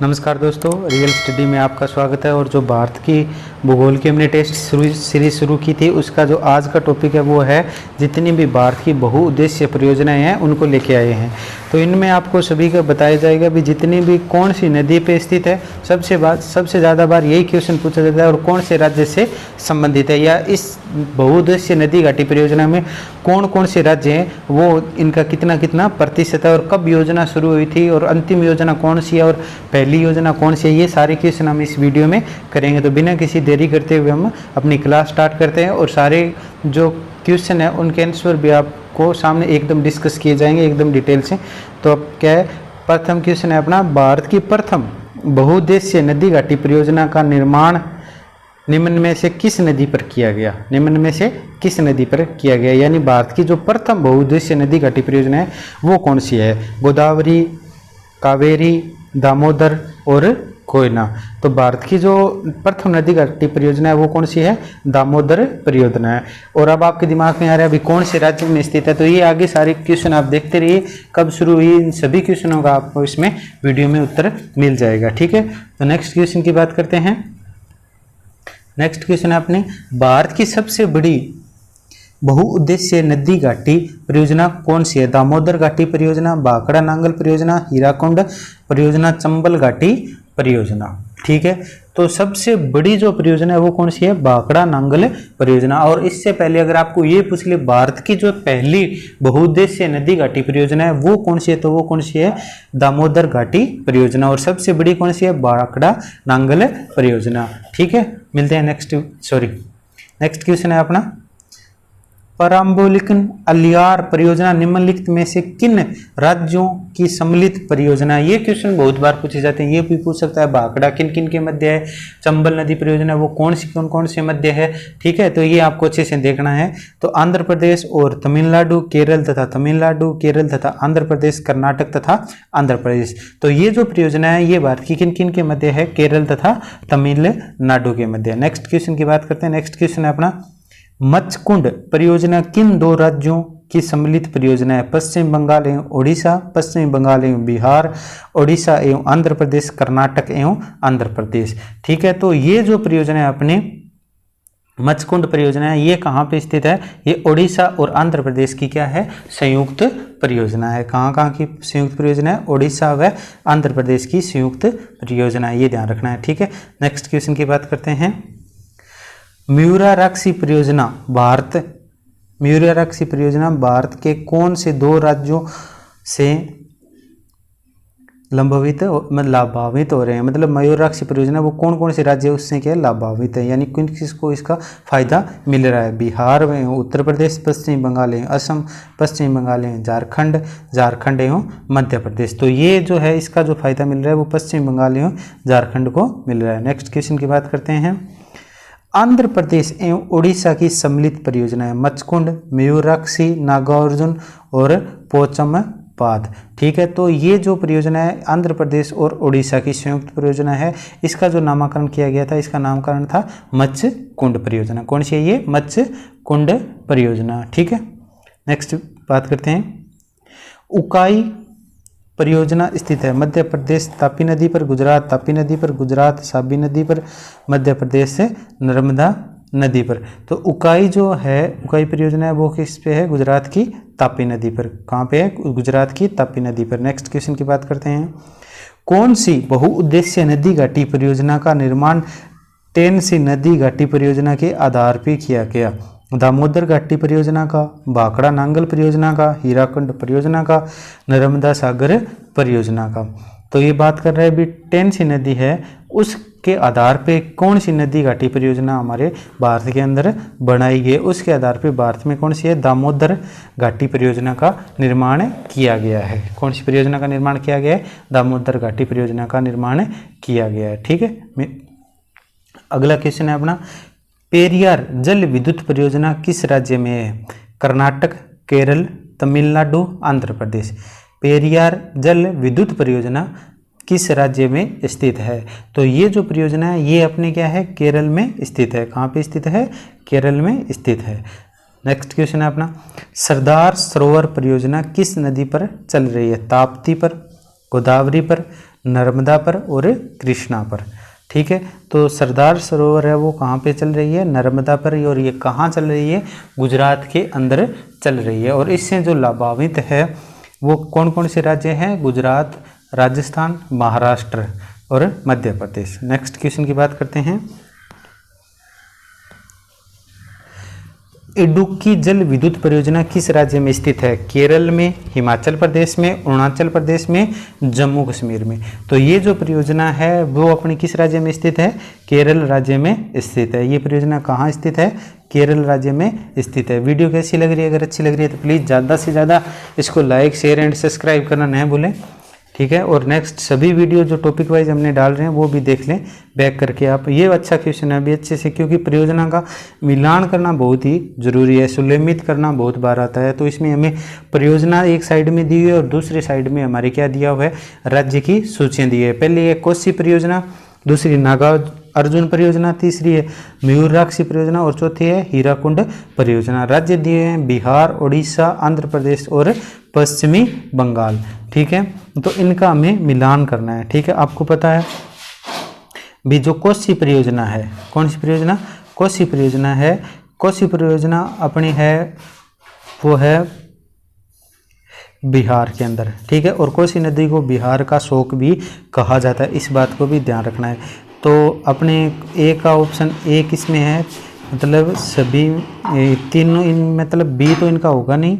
नमस्कार दोस्तों, real study में आपका स्वागत है। और जो भारत की भूगोल की हमने टेस्ट सीरीज शुरू की थी, उसका जो आज का टॉपिक है वो है जितनी भी भारत की बहुउद्देश्य परियोजनाएं हैं उनको लेके आए हैं। तो इनमें आपको सभी का बताया जाएगा भी जितनी भी कौन सी नदी पे स्थित है। सबसे ज़्यादा बार यही क्वेश्चन पूछा जाता है, और कौन से राज्य से संबंधित है, या इस बहुउद्देश्य नदी घाटी परियोजना में कौन कौन से राज्य हैं, वो इनका कितना कितना प्रतिशत है, और कब योजना शुरू हुई थी, और अंतिम योजना कौन सी है, और पहली योजना कौन सी है। ये सारे क्वेश्चन हम इस वीडियो में करेंगे। तो बिना किसी देरी करते हुए हम अपनी क्लास स्टार्ट करते हैं, और सारे जो क्वेश्चन है उनके आंसर भी आपको सामने एकदम डिस्कस किए जाएंगे एकदम डिटेल से। तो अब क्या है, प्रथम क्वेश्चन है अपना, भारत की प्रथम बहुउद्देश्य नदी घाटी परियोजना का निर्माण निम्न में से किस नदी पर किया गया। निम्न में से किस नदी पर किया गया, यानी भारत की जो प्रथम बहुउद्देश्य नदी घाटी परियोजना है वो कौन सी है। गोदावरी, कावेरी, दामोदर और कोयना। तो भारत की जो प्रथम नदी घाटी परियोजना है वो कौन सी है, दामोदर परियोजना है। और अब आपके दिमाग में आ रहा है अभी कौन से राज्य में स्थित है, तो ये आगे सारे क्वेश्चन आप देखते रहिए, कब शुरू हुई, इन सभी क्वेश्चनों का आपको इसमें वीडियो में उत्तर मिल जाएगा। ठीक है, तो नेक्स्ट क्वेश्चन की बात करते हैं। नेक्स्ट क्वेश्चन है अपने, भारत की सबसे बड़ी बहुउद्देश्य नदी घाटी परियोजना कौन सी है। दामोदर घाटी परियोजना, भाखड़ा नांगल परियोजना, हीराकुंड परियोजना, चंबल घाटी परियोजना। ठीक है, तो सबसे बड़ी जो परियोजना है वो कौन सी है, भाखड़ा नांगल परियोजना। और इससे पहले अगर आपको ये पूछ ले भारत की जो पहली बहुउद्देश्य नदी घाटी परियोजना है वो कौन सी है, तो वो कौन सी है, दामोदर घाटी परियोजना। और सबसे बड़ी कौन सी है, भाखड़ा नांगल परियोजना। ठीक है, मिलते हैं नेक्स्ट क्वेश्चन है अपना, पराम्बोलिकन अलियार परियोजना निम्नलिखित में से किन राज्यों की सम्मिलित परियोजना। ये क्वेश्चन बहुत बार पूछे जाते हैं, ये भी पूछ सकता है भाखड़ा किन किन के मध्य है, चंबल नदी परियोजना वो कौन कौन से मध्य है। ठीक है, तो ये आपको अच्छे से देखना है। तो आंध्र प्रदेश और तमिलनाडु, केरल तथा तमिलनाडु, केरल तथा आंध्र प्रदेश, कर्नाटक तथा आंध्र प्रदेश। तो ये जो परियोजना है ये भारत की किन किन के मध्य है, केरल तथा तमिलनाडु के मध्य। नेक्स्ट क्वेश्चन की बात करते हैं। नेक्स्ट क्वेश्चन है अपना, मच्छकुंड परियोजना किन दो राज्यों की सम्मिलित परियोजना है। पश्चिम बंगाल एवं ओडिशा, पश्चिम बंगाल एवं बिहार, ओडिशा एवं आंध्र प्रदेश, कर्नाटक एवं आंध्र प्रदेश। ठीक है, तो ये जो परियोजना है अपने मच्छकुंड परियोजना है ये कहाँ पे स्थित है, ये ओडिशा और आंध्र प्रदेश की क्या है, संयुक्त परियोजना है। कहाँ की संयुक्त परियोजना है, ओडिशा व आंध्र प्रदेश की संयुक्त परियोजना है, ये ध्यान रखना है। ठीक है, नेक्स्ट क्वेश्चन की बात करते हैं। मयूराक्षी परियोजना भारत के कौन से दो राज्यों से लाभान्वित हो रहे हैं। मतलब मयूराक्षी परियोजना वो कौन कौन से राज्य उससे क्या लाभान्वित है, यानी किन किसको इसका फायदा मिल रहा है। बिहार में उत्तर प्रदेश, पश्चिम बंगाल एवं असम, पश्चिम बंगाल एवं झारखंड एवं मध्य प्रदेश। तो ये जो है इसका जो फायदा मिल रहा है वो पश्चिम बंगाल एवं झारखंड को मिल रहा है। नेक्स्ट क्वेश्चन की बात करते हैं। आंध्र प्रदेश एवं उड़ीसा की सम्मिलित परियोजना है मच्छकुंड, मयूराक्षी, नागार्जुन और पोचमपाद। ठीक है, तो ये जो परियोजना है आंध्र प्रदेश और उड़ीसा की संयुक्त परियोजना है, इसका जो नामकरण किया गया था इसका नामकरण था मच्छकुंड परियोजना। कौन सी है ये, मच्छकुंड परियोजना। ठीक है, नेक्स्ट बात करते हैं। उकाई परियोजना स्थित है मध्य प्रदेश तापी नदी पर, गुजरात तापी नदी पर, गुजरात साबी नदी पर, मध्य प्रदेश से नर्मदा नदी पर। तो उकाई जो है, उकाई परियोजना है वो किस पे है, गुजरात की तापी नदी पर। कहाँ पे है, गुजरात की तापी नदी पर। नेक्स्ट क्वेश्चन की बात करते हैं। कौन सी बहुउद्देश्य नदी घाटी परियोजना का निर्माण टेनसी नदी घाटी परियोजना के आधार पर किया गया। दामोदर घाटी परियोजना का, भाखड़ा नांगल परियोजना का, हीराकुंड परियोजना का, नर्मदा सागर परियोजना का। तो ये बात कर रहे हैं भी टेनसी नदी है उसके आधार पे कौन सी नदी घाटी परियोजना हमारे भारत के अंदर बनाई गई, उसके आधार पे भारत में कौन सी है, दामोदर घाटी परियोजना का निर्माण किया गया है। कौन सी परियोजना का निर्माण किया गया है, दामोदर घाटी परियोजना का निर्माण किया गया है। ठीक है, अगला क्वेश्चन है अपना, पेरियार जल विद्युत परियोजना किस राज्य में है। कर्नाटक, केरल, तमिलनाडु, आंध्र प्रदेश। पेरियार जल विद्युत परियोजना किस राज्य में स्थित है। तो ये जो परियोजना है ये अपने क्या है, केरल में स्थित है। कहाँ पे स्थित है, केरल में स्थित है। नेक्स्ट क्वेश्चन है अपना, सरदार सरोवर परियोजना किस नदी पर चल रही है। ताप्ती पर, गोदावरी पर, नर्मदा पर और कृष्णा पर। ठीक है, तो सरदार सरोवर है वो कहाँ पे चल रही है, नर्मदा पर, और ये कहाँ चल रही है, गुजरात के अंदर चल रही है। और इससे जो लाभान्वित है वो कौन कौन से राज्य हैं, गुजरात, राजस्थान, महाराष्ट्र और मध्य प्रदेश। नेक्स्ट क्वेश्चन की बात करते हैं। इडुक्की जल विद्युत परियोजना किस राज्य में स्थित है, केरल में, हिमाचल प्रदेश में, अरुणाचल प्रदेश में, जम्मू कश्मीर में। तो ये जो परियोजना है वो अपनी किस राज्य में स्थित है, केरल राज्य में स्थित है। ये परियोजना कहाँ स्थित है, केरल राज्य में स्थित है। वीडियो कैसी लग रही है, अगर अच्छी लग रही है तो प्लीज़ ज़्यादा से ज़्यादा इसको लाइक, शेयर एंड सब्सक्राइब करना नहीं भूलें। ठीक है, और नेक्स्ट सभी वीडियो जो टॉपिक वाइज हमने डाल रहे हैं वो भी देख लें बैक करके आप। ये अच्छा क्वेश्चन है अभी अच्छे से, क्योंकि परियोजना का मिलान करना बहुत ही जरूरी है, सुलेमित करना बहुत बार आता है। तो इसमें हमें परियोजना एक साइड में दी हुई है और दूसरी साइड में हमारे क्या दिया हुआ है, राज्य की सूचियाँ दी है। पहले है कोसी परियोजना, दूसरी नागा अर्जुन परियोजना, तीसरी है मयूराक्षी परियोजना और चौथी है हीराकुंड परियोजना। राज्य दिए हैं बिहार, उड़ीसा, आंध्र प्रदेश और पश्चिमी बंगाल। ठीक है, तो इनका हमें मिलान करना है। ठीक है, आपको पता है भी जो कोसी परियोजना है, कौन सी परियोजना, कोसी परियोजना है, कोसी परियोजना अपनी है वो है बिहार के अंदर। ठीक है, और कोसी नदी को बिहार का शोक भी कहा जाता है, इस बात को भी ध्यान रखना है। तो अपने ए का ऑप्शन ए किस में है, मतलब सभी तीनों इन, मतलब बी तो इनका होगा नहीं,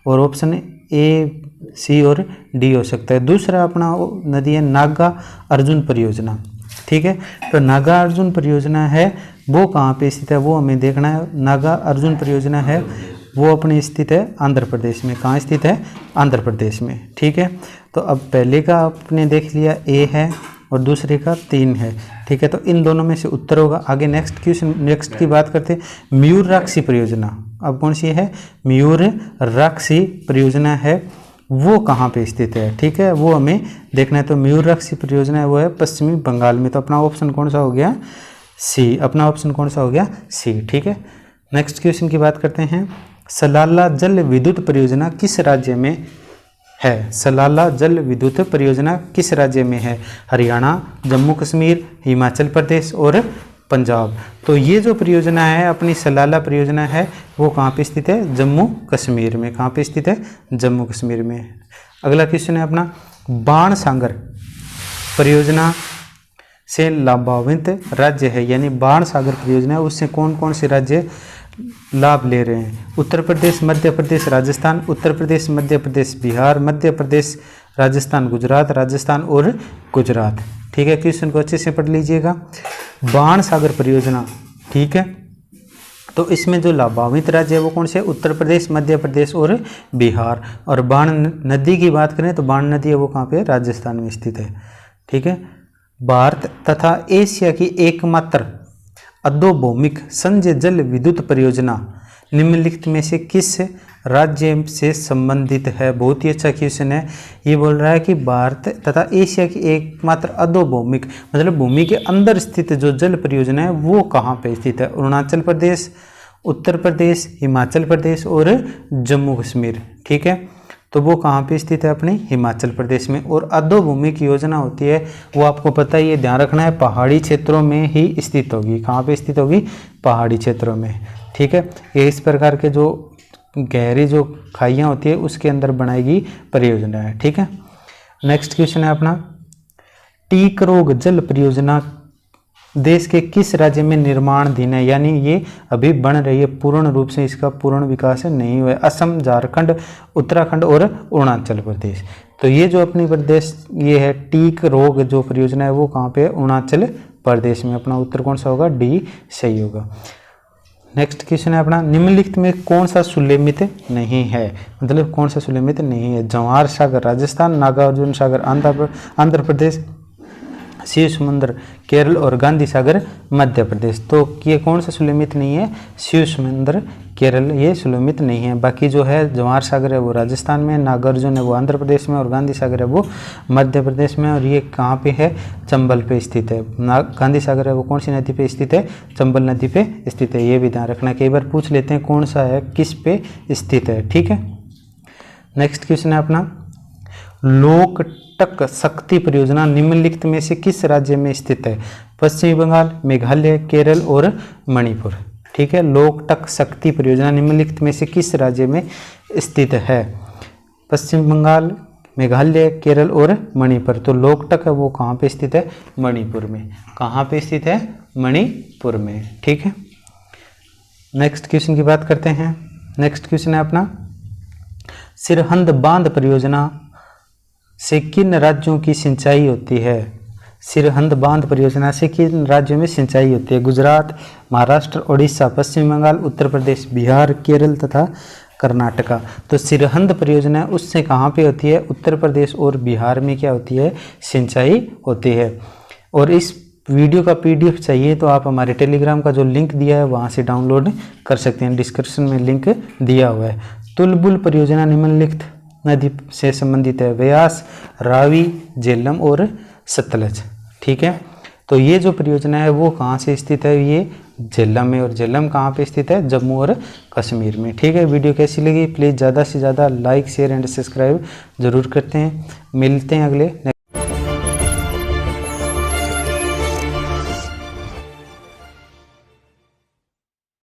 और ऑप्शन ए, सी और डी हो सकता है। दूसरा अपना नदी है नागा अर्जुन परियोजना। ठीक है, तो नागा अर्जुन परियोजना है वो कहाँ पे स्थित है, वो हमें देखना है। नागा अर्जुन परियोजना है वो अपने स्थित है आंध्र प्रदेश में। कहाँ स्थित है, आंध्र प्रदेश में। ठीक है, तो अब पहले का आपने देख लिया ए है और दूसरे का 3 है। ठीक है, तो इन दोनों में से उत्तर होगा। आगे नेक्स्ट क्वेश्चन, नेक्स्ट की बात करते हैं। मयूराक्षी परियोजना अब कौन सी है, मयूराक्षी परियोजना है वो कहाँ पे स्थित है। ठीक है, वो हमें देखना है। तो मयूराक्षी परियोजना है वो है पश्चिमी बंगाल में। तो अपना ऑप्शन कौन सा हो गया, सी। अपना ऑप्शन कौन सा हो गया, सी। ठीक है, नेक्स्ट क्वेश्चन की बात करते हैं। सलाला जल विद्युत परियोजना किस राज्य में है, सलाला जल विद्युत परियोजना किस राज्य में है, हरियाणा, जम्मू कश्मीर, हिमाचल प्रदेश और पंजाब। तो ये जो परियोजना है अपनी सलाला परियोजना है वो कहाँ पे स्थित है, जम्मू कश्मीर में। कहाँ पे स्थित है, जम्मू कश्मीर में। अगला क्वेश्चन है अपना, बाण सागर परियोजना से लाभान्वित राज्य है, यानी बाण सागर परियोजना है उससे कौन कौन से राज्य लाभ ले रहे हैं, उत्तर प्रदेश, मध्य प्रदेश, राजस्थान, उत्तर प्रदेश, मध्य प्रदेश, बिहार, मध्य प्रदेश, राजस्थान, गुजरात, राजस्थान और गुजरात। ठीक है, क्वेश्चन को अच्छे से पढ़ लीजिएगा। बाण सागर परियोजना, ठीक है, तो इसमें जो लाभान्वित राज्य है वो कौन से, उत्तर प्रदेश, मध्य प्रदेश और बिहार। और बाण नदी की बात करें तो बाण नदी है वो कहाँ पे, राजस्थान में स्थित है। ठीक है, भारत तथा एशिया की एकमात्र अधोभौमिक संजय जल विद्युत परियोजना निम्नलिखित में से किस राज्य से संबंधित है। बहुत ही अच्छा क्वेश्चन है। ये बोल रहा है कि भारत तथा एशिया की एकमात्र अधोभौमिक, मतलब भूमि के अंदर स्थित जो जल परियोजना है वो कहाँ पे स्थित है, अरुणाचल प्रदेश, उत्तर प्रदेश, हिमाचल प्रदेश और जम्मू कश्मीर। ठीक है, तो वो कहाँ पे स्थित है, अपने हिमाचल प्रदेश में। और अधोभूमिक योजना होती है वो आपको पता ही है, ध्यान रखना है, पहाड़ी क्षेत्रों में ही स्थित होगी। कहाँ पे स्थित होगी, पहाड़ी क्षेत्रों में। ठीक है, ये इस प्रकार के जो गहरी जो खाइयाँ होती है उसके अंदर बनाएगी परियोजना है। ठीक है, नेक्स्ट क्वेश्चन है अपना, टीकरोग जल परियोजना देश के किस राज्य में निर्माणाधीन है, यानी ये अभी बन रही है, पूर्ण रूप से इसका पूर्ण विकास नहीं हुआ है। असम, झारखंड, उत्तराखंड और अरुणाचल प्रदेश। तो ये जो अपनी प्रदेश ये है टीकरोग जो परियोजना है वो कहाँ पे है, अरुणाचल प्रदेश में। अपना उत्तर कौन सा होगा, डी सही होगा। नेक्स्ट क्वेश्चन है अपना, निम्नलिखित में कौन सा सुलेमित नहीं है, मतलब कौन सा सुलेमित नहीं है, जवाहर सागर राजस्थान, नागार्जुन सागर आंध्र प्रदेश, शिव समुद्र केरल और गांधी सागर मध्य प्रदेश। तो ये कौन सा सुलेमित नहीं है, शिव समुद्र केरल ये सुलेमित नहीं है। बाकी जो है जवाहर सागर है वो राजस्थान में, नागार्जुन है वो आंध्र प्रदेश में और गांधी सागर है वो मध्य प्रदेश में। और ये कहाँ पे है, चंबल पे स्थित है। गांधी सागर है वो कौन सी नदी पे स्थित है, चंबल नदी पे स्थित है। ये भी ध्यान रखना, कई बार पूछ लेते हैं कौन सा है किस पे स्थित है। ठीक है, नेक्स्ट क्वेश्चन है अपना, लोक लोकटक शक्ति परियोजना निम्नलिखित में से किस राज्य में स्थित है? पश्चिमी बंगाल, मेघालय, केरल और मणिपुर। ठीक है, लोकटक शक्ति परियोजना निम्नलिखित में से किस राज्य में स्थित है? पश्चिम बंगाल, मेघालय, केरल और मणिपुर। तो लोकटक है वो कहाँ पे स्थित है? मणिपुर में। कहाँ पे स्थित है? मणिपुर में। ठीक है, नेक्स्ट क्वेश्चन की बात करते हैं। नेक्स्ट क्वेश्चन है अपना, सिरहंद बांध परियोजना से किन राज्यों की सिंचाई होती है? सिरहंद बांध परियोजना से किन राज्यों में सिंचाई होती है? गुजरात, महाराष्ट्र, उड़ीसा, पश्चिम बंगाल, उत्तर प्रदेश, बिहार, केरल तथा कर्नाटका। तो सिरहंद परियोजना उससे कहाँ पे होती है? उत्तर प्रदेश और बिहार में क्या होती है? सिंचाई होती है। और इस वीडियो का PDF चाहिए तो आप हमारे टेलीग्राम का जो लिंक दिया है वहाँ से डाउनलोड कर सकते हैं, डिस्क्रिप्शन में लिंक दिया हुआ है। तुलबुल परियोजना निम्नलिखित नदी से संबंधित है? व्यास, रावी, झेलम और सतलज। ठीक है, तो ये जो परियोजना है वो कहाँ से स्थित है? ये झेलम में। और झेलम कहाँ पे स्थित है? जम्मू और कश्मीर में। ठीक है, वीडियो कैसी लगी प्लीज़ ज़्यादा से ज़्यादा लाइक, शेयर एंड सब्सक्राइब जरूर करते हैं। मिलते हैं अगले